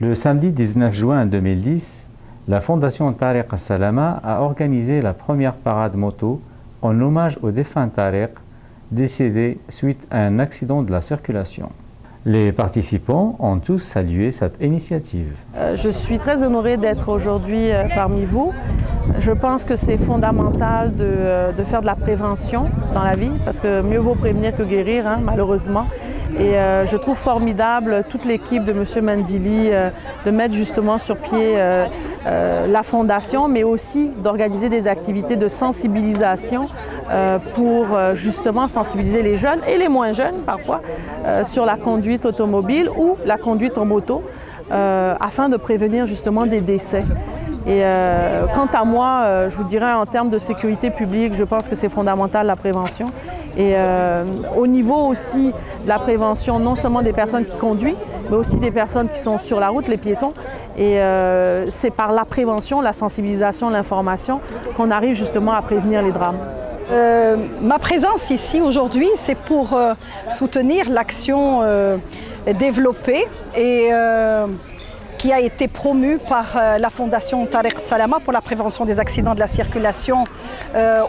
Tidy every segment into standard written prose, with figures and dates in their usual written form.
Le samedi 19 juin 2010, la Fondation Tariq Salama a organisé la première parade moto en hommage au défunt Tariq, décédé suite à un accident de la circulation. Les participants ont tous salué cette initiative. Je suis très honorée d'être aujourd'hui parmi vous. Je pense que c'est fondamental de faire de la prévention dans la vie, parce que mieux vaut prévenir que guérir, hein, malheureusement. Et je trouve formidable toute l'équipe de M. Mendili de mettre justement sur pied la fondation, mais aussi d'organiser des activités de sensibilisation pour justement sensibiliser les jeunes et les moins jeunes parfois sur la conduite automobile ou la conduite en moto afin de prévenir justement des décès. Et quant à moi, je vous dirais en termes de sécurité publique, je pense que c'est fondamental la prévention. Et au niveau aussi de la prévention, non seulement des personnes qui conduisent, mais aussi des personnes qui sont sur la route, les piétons. Et c'est par la prévention, la sensibilisation, l'information qu'on arrive justement à prévenir les drames. Ma présence ici aujourd'hui, c'est pour soutenir l'action développée et qui a été promue par la Fondation Tariq Salama pour la prévention des accidents de la circulation,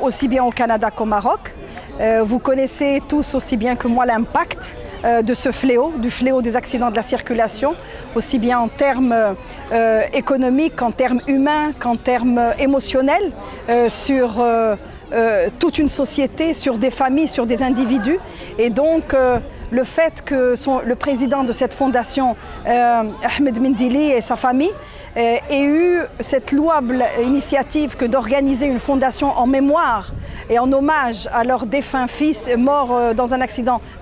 aussi bien au Canada qu'au Maroc. Vous connaissez tous aussi bien que moi l'impact de ce fléau, du fléau des accidents de la circulation, aussi bien en termes économiques, qu'en termes humains, qu'en termes émotionnels, sur toute une société, sur des familles, sur des individus. Et donc, le fait que le président de cette fondation, Ahmed Mendili et sa famille, ait eu cette louable initiative que d'organiser une fondation en mémoire et en hommage à leur défunt fils mort dans un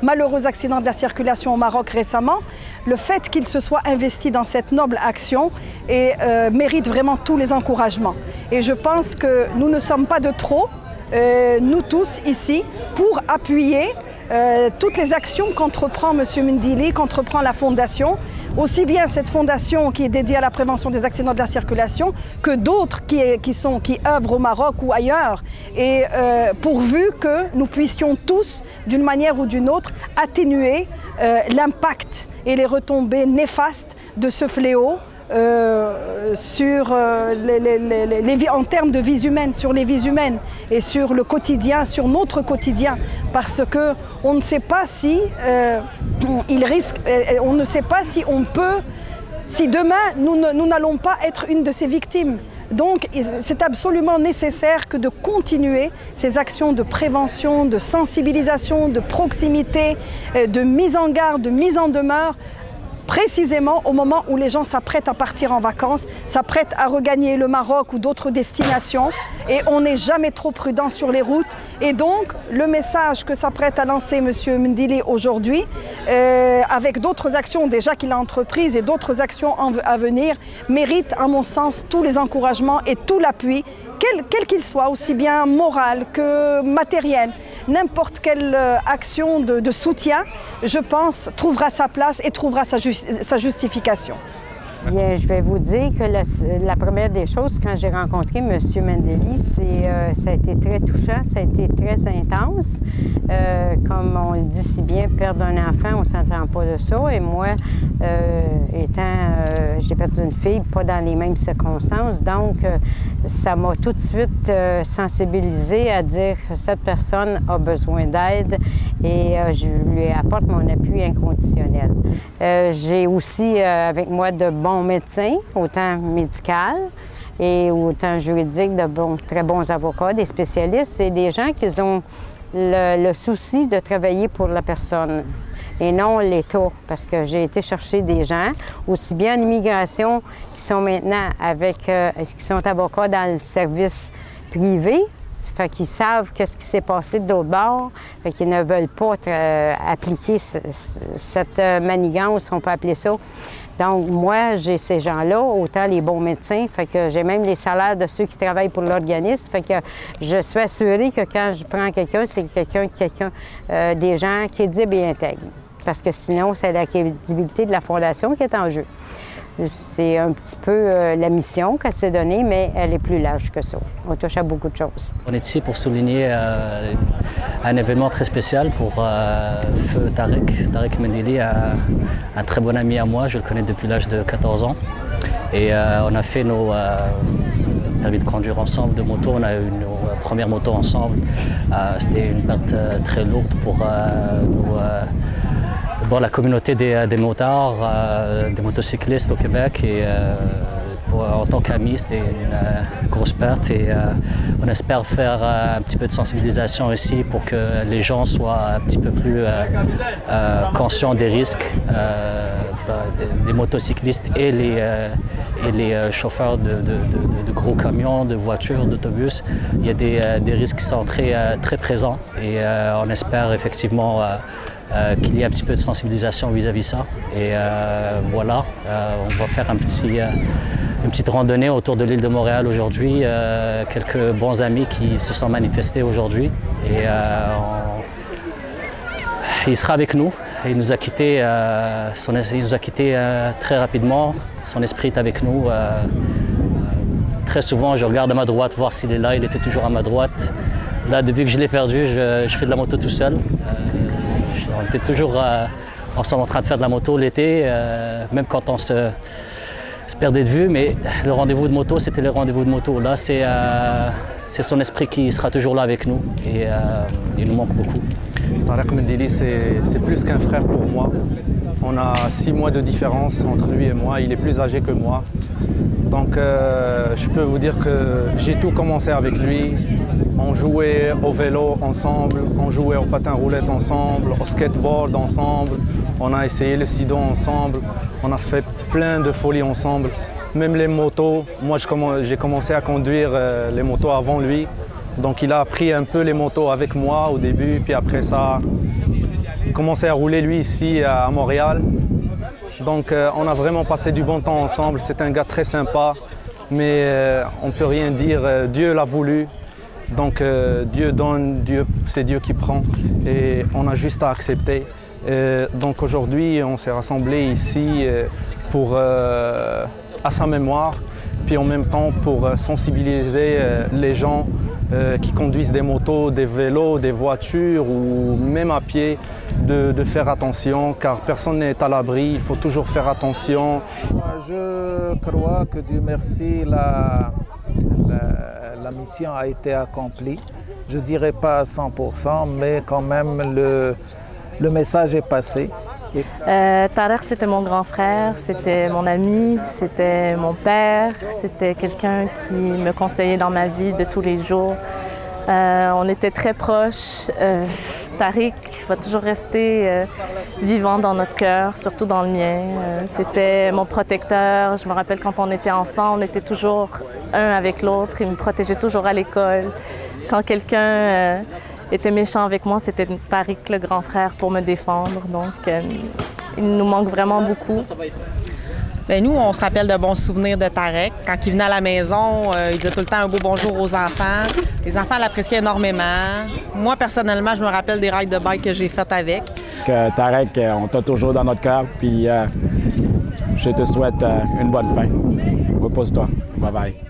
malheureux accident de la circulation au Maroc récemment, le fait qu'il se soit investi dans cette noble action mérite vraiment tous les encouragements. Et je pense que nous ne sommes pas de trop, nous tous ici, pour appuyer toutes les actions qu'entreprend M. Mendili, qu'entreprend la Fondation, aussi bien cette fondation qui est dédiée à la prévention des accidents de la circulation que d'autres qui œuvrent au Maroc ou ailleurs, et pourvu que nous puissions tous, d'une manière ou d'une autre, atténuer l'impact et les retombées néfastes de ce fléau en termes de vies humaines, sur les vies humaines et sur le quotidien, sur notre quotidien, parce que on ne sait pas si on ne sait pas si on peut, si demain nous n'allons pas être une de ces victimes. Donc c'est absolument nécessaire que de continuer ces actions de prévention, de sensibilisation, de proximité, de mise en garde, de mise en demeure, précisément au moment où les gens s'apprêtent à partir en vacances, s'apprêtent à regagner le Maroc ou d'autres destinations, et on n'est jamais trop prudent sur les routes. Et donc, le message que s'apprête à lancer M. Mendili aujourd'hui, avec d'autres actions déjà qu'il a entreprises et d'autres actions à venir, mérite, à mon sens, tous les encouragements et tout l'appui, quel qu'il soit, aussi bien moral que matériel. N'importe quelle action de soutien, je pense, trouvera sa place et trouvera sa justification. Bien, je vais vous dire que la première des choses, quand j'ai rencontré M. Mendili, ça a été très touchant, ça a été très intense. Comme on le dit si bien, perdre un enfant, on ne s'entend pas de ça. Et moi, j'ai perdu une fille, pas dans les mêmes circonstances. Donc, ça m'a tout de suite sensibilisée à dire que cette personne a besoin d'aide et je lui apporte mon appui inconditionnel. J'ai aussi avec moi de bons médecins, autant médical et autant juridique, très bons avocats, des spécialistes. C'est des gens qui ont le souci de travailler pour la personne et non l'État, parce que j'ai été chercher des gens, aussi bien en immigration, qui sont maintenant qui sont avocats dans le service privé, fait qu'ils savent qu'est-ce qui s'est passé de l'autre bord, fait qu'ils ne veulent pas appliquer cette manigance, on peut appeler ça. Donc, moi, j'ai ces gens-là, autant les bons médecins, fait que j'ai même les salaires de ceux qui travaillent pour l'organisme, fait que je suis assurée que quand je prends quelqu'un, c'est des gens crédibles et intègres. Parce que sinon, c'est la crédibilité de la Fondation qui est en jeu. C'est un petit peu la mission qu'elle s'est donnée, mais elle est plus large que ça. On touche à beaucoup de choses. On est ici pour souligner un événement très spécial pour Feu Tarek. Tarek Mendili, un très bon ami à moi, je le connais depuis l'âge de 14 ans. Et on a fait nos permis de conduire ensemble de moto, on a eu nos premières motos ensemble. C'était une perte très lourde pour la communauté des motards, des motocyclistes au Québec. Et en tant qu'amis, c'était une grosse perte. Et on espère faire un petit peu de sensibilisation ici pour que les gens soient un petit peu plus conscients des risques des motocyclistes et les chauffeurs de gros camions, de voitures, d'autobus. Il y a des risques qui sont très présents et on espère effectivement qu'il y ait un petit peu de sensibilisation vis-à-vis ça. Et voilà, on va faire une petite randonnée autour de l'île de Montréal aujourd'hui. Quelques bons amis qui se sont manifestés aujourd'hui. Et il sera avec nous. Il nous a quittés, très rapidement. Son esprit est avec nous. Très souvent, je regarde à ma droite voir s'il est là. Il était toujours à ma droite. Là, depuis que je l'ai perdu, je fais de la moto tout seul. On était toujours ensemble en train de faire de la moto l'été, même quand on se perdait de vue. Mais le rendez-vous de moto, c'était le rendez-vous de moto. Là, c'est son esprit qui sera toujours là avec nous. Et il nous manque beaucoup. Tarek Mendili, c'est plus qu'un frère pour moi. On a 6 mois de différence entre lui et moi. Il est plus âgé que moi. Donc je peux vous dire que j'ai tout commencé avec lui. On jouait au vélo ensemble, on jouait au patin roulette ensemble, au skateboard ensemble. On a essayé le sidon ensemble. On a fait plein de folies ensemble. Même les motos. Moi, j'ai commencé à conduire les motos avant lui. Donc il a appris un peu les motos avec moi au début, puis après ça, il a commencé à rouler lui ici à Montréal. Donc on a vraiment passé du bon temps ensemble. C'est un gars très sympa, mais on ne peut rien dire. Dieu l'a voulu. Donc Dieu donne, c'est Dieu qui prend. Et on a juste à accepter. Donc aujourd'hui, on s'est rassemblés ici à sa mémoire, puis en même temps pour sensibiliser les gens qui conduisent des motos, des vélos, des voitures ou même à pied, de faire attention car personne n'est à l'abri, il faut toujours faire attention. Je crois que Dieu merci, la mission a été accomplie. Je ne dirais pas à 100%, mais quand même le message est passé. Tarek, c'était mon grand frère, c'était mon ami, c'était mon père, c'était quelqu'un qui me conseillait dans ma vie de tous les jours. On était très proches. Tarek va toujours rester vivant dans notre cœur, surtout dans le mien. C'était mon protecteur. Je me rappelle quand on était enfant, on était toujours un avec l'autre. Il me protégeait toujours à l'école. Quand quelqu'un était méchant avec moi, c'était Tarek, le grand frère, pour me défendre. Donc, il nous manque vraiment beaucoup. Bien, nous, on se rappelle de bons souvenirs de Tarek. Quand il venait à la maison, il disait tout le temps un beau bonjour aux enfants. Les enfants l'appréciaient énormément. Moi, personnellement, je me rappelle des rides de bike que j'ai faites avec. Tarek, on t'a toujours dans notre cœur, puis je te souhaite une bonne fin. Repose-toi. Bye bye.